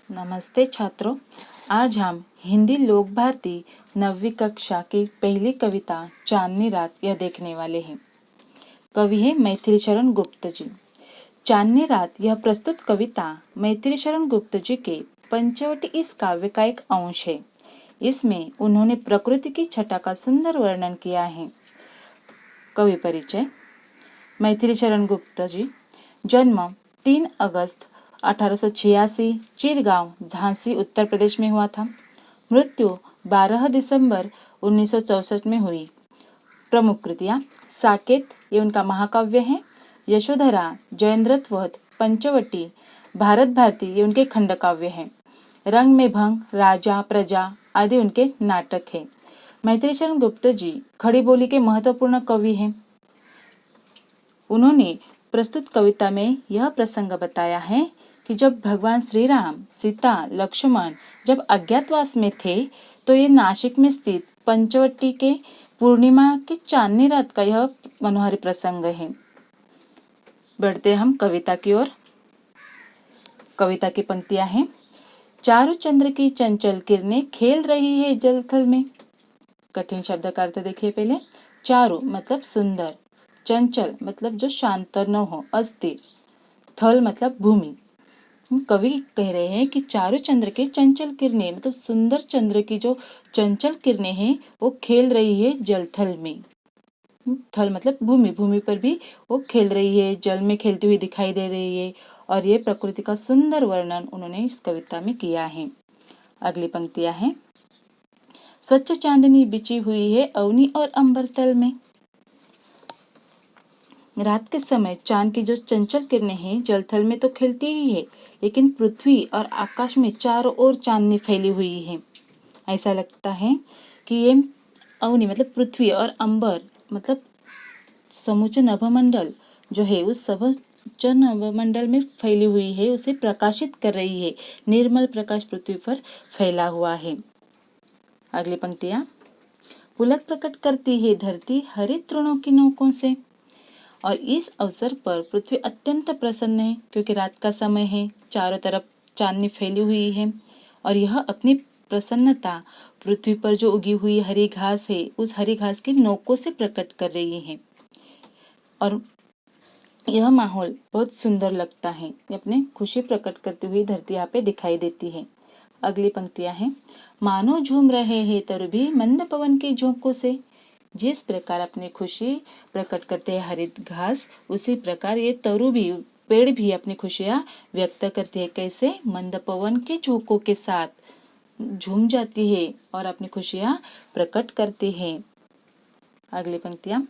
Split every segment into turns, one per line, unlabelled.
नमस्ते छात्रों। आज हम हिंदी लोक भारती 9वीं कक्षा की पहली कविता चांदनी रात यह देखने वाले हैं। कवि है मैथिली शरण गुप्त जी। चांदनी रात यह प्रस्तुत कविता मैथिली शरण गुप्त जी के पंचवटी इस काव्य का एक अंश है। इसमें उन्होंने प्रकृति की छटा का सुंदर वर्णन किया है। कवि परिचय। मैथिली शरण गुप्त जी जन्म 3 अगस्त 1886 चिरगांव झांसी उत्तर प्रदेश में हुआ था। मृत्यु 12 दिसंबर 1964 में हुई। प्रमुख कृतियाँ साकेत ये उनका महाकाव्य है। यशोधरा, जयेंद्रवध, पंचवटी, भारत भारती ये उनके खंड काव्य हैं। रंग में भंग, राजा प्रजा आदि उनके नाटक हैं। मैथिली शरण गुप्त जी खड़ी बोली के महत्वपूर्ण कवि हैं। उन्होंने प्रस्तुत कविता में यह प्रसंग बताया है कि जब भगवान श्री राम, सीता, लक्ष्मण जब अज्ञातवास में थे तो ये नासिक में स्थित पंचवटी के पूर्णिमा की चांदनी रात का यह मनोहर प्रसंग है। बढ़ते हम कविता की ओर। कविता की पंक्तियां हैं। चारु चंद्र की चंचल किरणें खेल रही है जल थल में। कठिन शब्द का अर्थ देखिए पहले। चारु मतलब सुंदर, चंचल मतलब जो शांत न हो, अस्थिर, थल मतलब भूमि। कवि कह रहे हैं कि चारु चंद्र के चंचल किरणें मतलब सुंदर चंद्र की जो चंचल किरणें हैं वो खेल रही है जलथल में। थल मतलब भूमि, भूमि पर भी वो खेल रही है, जल में खेलती हुई दिखाई दे रही है। और ये प्रकृति का सुंदर वर्णन उन्होंने इस कविता में किया है। अगली पंक्तियां हैं। स्वच्छ चांदनी बिछी हुई है अवनी और अंबर तल में। रात के समय चांद की जो चंचल किरणें हैं जलथल में तो खेलती ही है, लेकिन पृथ्वी और आकाश में चारों ओर चांदनी फैली हुई है। ऐसा लगता है कि ये अवनी मतलब पृथ्वी और अंबर मतलब समूचे नभमंडल जो है उस समूचे नभमंडल में फैली हुई है, उसे प्रकाशित कर रही है। निर्मल प्रकाश पृथ्वी पर फैला हुआ है। अगली पंक्तियां। पुलक प्रकट करती है धरती हरित तृणों की नोकों से। और इस अवसर पर पृथ्वी अत्यंत प्रसन्न है क्योंकि रात का समय है, चारों तरफ चांदनी फैली हुई है और यह अपनी प्रसन्नता पृथ्वी पर जो उगी हुई हरी घास है उस हरी घास की नोकों से प्रकट कर रही है। और यह माहौल बहुत सुंदर लगता है। अपने खुशी प्रकट करती हुई धरती यहाँ पे दिखाई देती है। अगली पंक्तियां हैं। मानो झूम रहे हैं तरु भी मंद पवन के झोंकों से। जिस प्रकार अपनी खुशी प्रकट करते हैं हरित घास, उसी प्रकार ये तरु भी, पेड़ भी अपनी खुशियां व्यक्त करती है। कैसे? मंद पवन के झोंकों के साथ झूम जाती है और अपनी खुशियां प्रकट करती है। अगली पंक्तियां।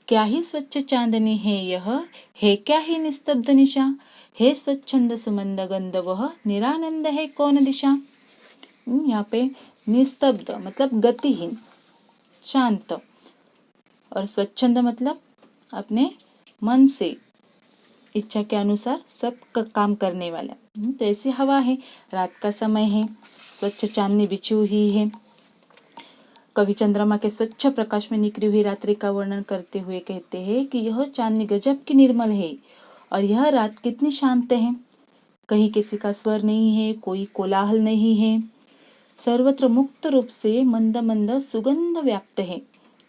क्या ही स्वच्छ चांदनी है यह, है क्या ही निस्तब्ध निशा, है स्वच्छंद सुमंद गंध वह, निरानंद है कौन दिशा। यहाँ पे निस्तब्ध मतलब गतिहीन, शांत, और स्वच्छंद मतलब अपने मन से इच्छा के अनुसार सब काम करने वाला। तो ऐसी हवा है, रात का समय है, स्वच्छ चांदनी बिछी हुई है। कवि चंद्रमा के स्वच्छ प्रकाश में निकली हुई रात्रि का वर्णन करते हुए कहते हैं कि यह चांदनी गजब की निर्मल है और यह रात कितनी शांत है। कहीं किसी का स्वर नहीं है, कोई कोलाहल नहीं है, सर्वत्र मुक्त रूप से मंद मंद सुगंध व्याप्त है।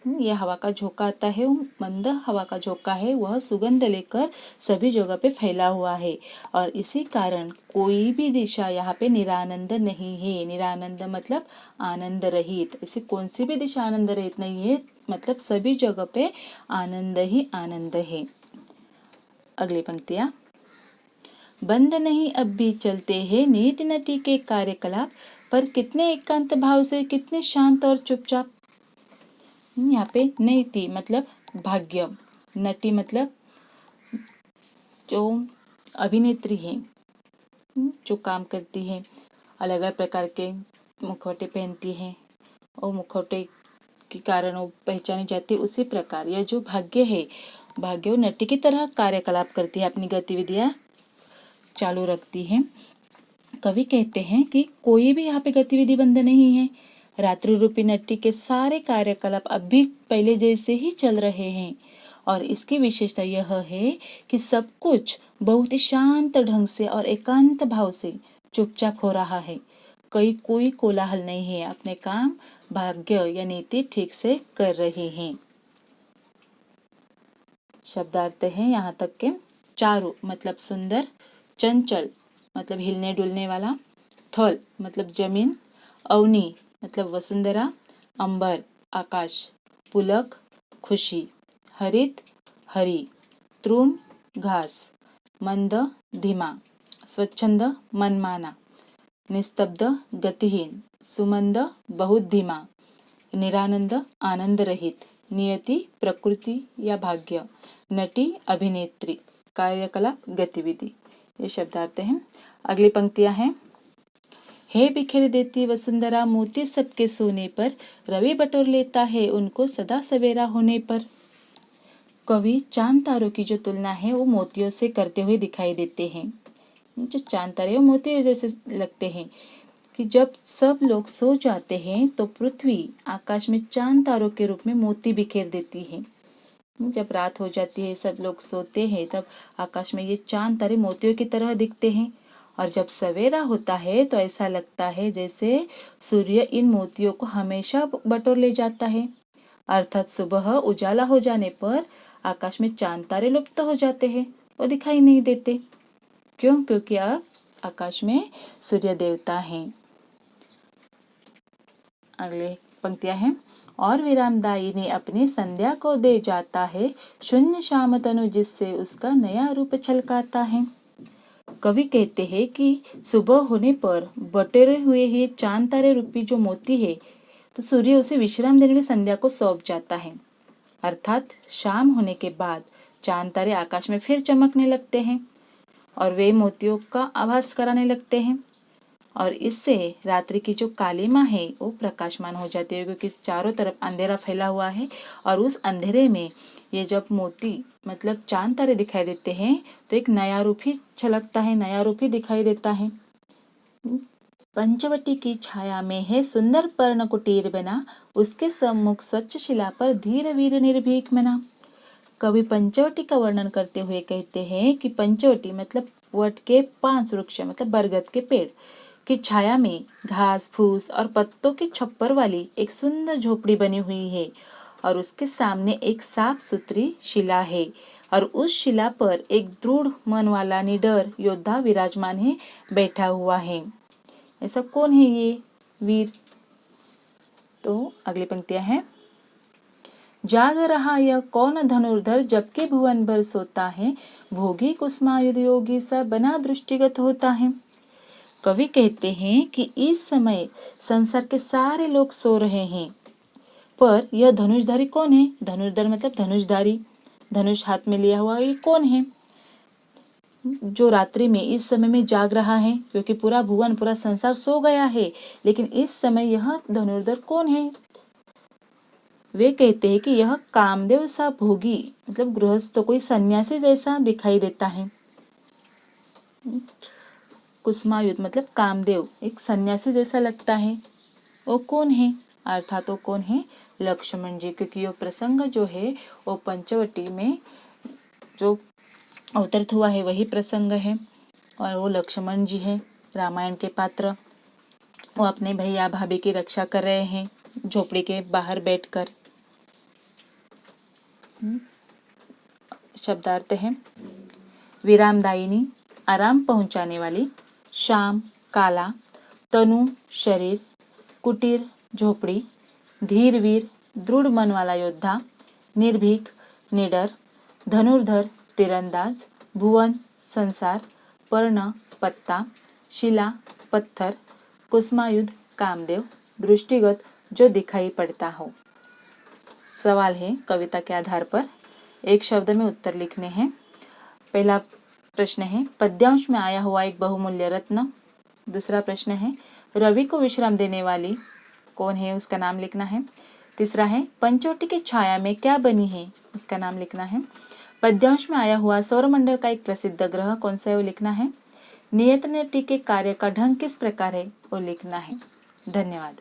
यह हवा का झोंका आता है, मंद हवा का झोंका है, वह सुगंध लेकर सभी जगह पे फैला हुआ है और इसी कारण कोई भी दिशा यहाँ पे निरानंद नहीं है। निरानंद मतलब आनंद रहित। ऐसी कौन सी भी दिशा आनंद रहित नहीं है, मतलब सभी जगह पे आनंद ही आनंद है। अगली पंक्तियां। बंद नहीं अब भी चलते हैं नीति नटी के कार्यकलाप, पर कितने एकांत भाव से, कितने शांत और चुपचाप। यहाँ पे नीति मतलब भाग्य, नटी मतलब जो अभिनेत्री है, जो काम करती है, अलग अलग प्रकार के मुखौटे पहनती है और मुखौटे के कारण वो पहचानी जाती है। उसी प्रकार यह जो भाग्य है, भाग्य नटी की तरह कार्यकलाप करती है, अपनी गतिविधियां चालू रखती है। कवि कहते हैं कि कोई भी यहाँ पे गतिविधि बंद नहीं है। रात्रि रूपी नट्टी के सारे कार्यकलाप अब भी पहले जैसे ही चल रहे हैं और इसकी विशेषता यह है कि सब कुछ बहुत ही शांत ढंग से और एकांत भाव से चुपचाप हो रहा है, कोई कोलाहल नहीं है, अपने काम भाग्य या नीति ठीक से कर रहे हैं। शब्दार्थ है यहाँ तक के। चारु मतलब सुंदर, चंचल मतलब हिलने डुलने वाला, थल मतलब जमीन, अवनी मतलब वसुंधरा, अंबर आकाश, पुलक खुशी, हरित हरी, तृण घास, मंद धीमा, स्वच्छंद मनमाना, निस्तब्ध गतिहीन, सुमंद बहुत धीमा, निरानंद आनंद रहित, नियति प्रकृति या भाग्य, नटी अभिनेत्री, कार्यकलाप गतिविधि। ये शब्दार्थ हैं। अगली पंक्तियां हैं। हे बिखेर देती वसुंधरा मोती सबके सोने पर, रवि बटोर लेता है उनको सदा सवेरा होने पर। कवि चांद तारों की जो तुलना है वो मोतियों से करते हुए दिखाई देते हैं। जो चांद तारे वो मोती जैसे लगते हैं कि जब सब लोग सो जाते हैं तो पृथ्वी आकाश में चांद तारों के रूप में मोती बिखेर देती है। जब रात हो जाती है, सब लोग सोते हैं, तब आकाश में ये चांद तारे मोतियों की तरह दिखते हैं। और जब सवेरा होता है तो ऐसा लगता है जैसे सूर्य इन मोतियों को हमेशा बटोर ले जाता है। अर्थात सुबह उजाला हो जाने पर आकाश में चांद तारे लुप्त हो जाते हैं, वो दिखाई नहीं देते। क्यों? क्योंकि अब आकाश में सूर्य देवता हैं। अगले पंक्तियां हैं। और विरामदाई ने अपनी संध्या को दे जाता है, शून्य श्याम तनु जिससे उसका नया रूप छलकाता है। कवि कहते हैं कि सुबह होने पर बटेरे हुए ये चांद तारे रूपी जो मोती है, तो सूर्य उसे विश्राम देने में संध्या को सौंप जाता है। अर्थात शाम होने के बाद चांद तारे आकाश में फिर चमकने लगते हैं और वे मोतियों का आभास कराने लगते हैं। और इससे रात्रि की जो कालिमा है वो प्रकाशमान हो जाती है, क्योंकि चारों तरफ अंधेरा फैला हुआ है। और उस अंधेरे में ये जब मोती मतलब चांद तारे दिखाई देते हैं तो एक नया रूप ही छलकता है, नया रूप ही दिखाई देता है। पंचवटी की छाया में है सुंदर पर्ण कुटीर बना, उसके सम्मुख स्वच्छ शिला पर धीर वीर निर्भीक मना। कवि पंचवटी का वर्णन करते हुए कहते हैं कि पंचवटी मतलब वट के 5 वृक्ष मतलब बरगद के पेड़ की छाया में घास फूस और पत्तों की छप्पर वाली एक सुंदर झोपड़ी बनी हुई है और उसके सामने एक साफ सुथरी शिला है और उस शिला पर एक दृढ़ मन वाला निडर योद्धा विराजमान है, बैठा हुआ है। ऐसा कौन है ये वीर? तो अगली पंक्तियां हैं। जाग रहा यह कौन धनुर्धर जबकि भुवन भर सोता है, भोगी कुसुमायुध योगी सा बना दृष्टिगत होता है। कवि कहते हैं कि इस समय संसार के सारे लोग सो रहे हैं, पर यह धनुषधारी कौन है? धनुर्धर मतलब धनुषधारी, धनुष हाथ में लिया हुआ ये कौन है? जो रात्रि में इस समय में जाग रहा है, क्योंकि पूरा भुवन पूरा संसार सो गया है, लेकिन इस समय यह धनुर्धर कौन है? वे कहते हैं कि यह कामदेव सा भोगी मतलब गृहस्थ, कोई सन्यासी जैसा दिखाई देता है। कुसुमायुध मतलब कामदेव, एक सन्यासी जैसा लगता है। वो कौन है? अर्थात वो कौन है? लक्ष्मण जी, क्योंकि ये प्रसंग जो है वो पंचवटी में जो अवतरित हुआ है वही प्रसंग है और वो लक्ष्मण जी है, रामायण के पात्र। वो अपने भैया भाभी की रक्षा कर रहे हैं झोपड़ी के बाहर बैठकर। शब्दार्थ है। विरामदायिनी आराम पहुंचाने वाली, शाम काला, तनु शरीर, कुटीर झोपड़ी, धीरवीर दृढ़ मन वाला योद्धा, निर्भीक निडर, धनुर्धर तीरंदाज, भुवन संसार, पर्ण पत्ता, शिला पत्थर, कुसुमायुध कामदेव, दृष्टिगत जो दिखाई पड़ता हो। सवाल है कविता के आधार पर, एक शब्द में उत्तर लिखने हैं। पहला प्रश्न है पद्यांश में आया हुआ एक बहुमूल्य रत्न। दूसरा प्रश्न है रवि को विश्राम देने वाली कौन है, उसका नाम लिखना है। तीसरा है पंचवटी की छाया में क्या बनी है, उसका नाम लिखना है। पद्यांश में आया हुआ सौरमंडल का एक प्रसिद्ध ग्रह कौन सा है, वो लिखना है। नियत नटी के कार्य का ढंग किस प्रकार है, वो लिखना है। धन्यवाद।